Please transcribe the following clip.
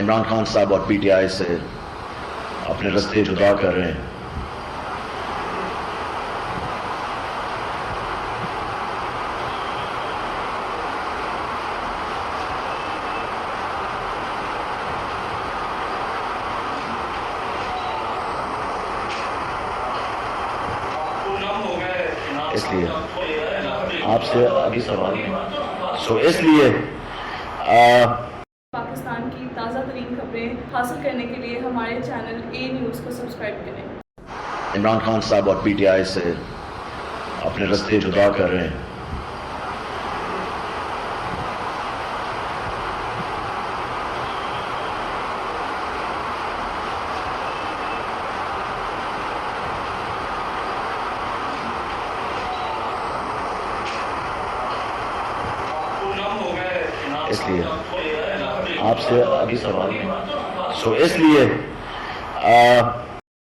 عمران خان صاحب اور P T I سے اپنے رستے جدا کر رہے ہیں. اس لیے آپ سے ابھی سوال اس لیے پاکستان کی تازہ ترین خبریں حاصل کرنے کے لیے ہمارے چینل اے نیوز کو سبسکرائب کریں. عمران خان صاحب اور پی ٹی آئی سے اپنے رستے جدا کر رہے ہیں. اس لیے آپ سے ابھی سوال اس لیے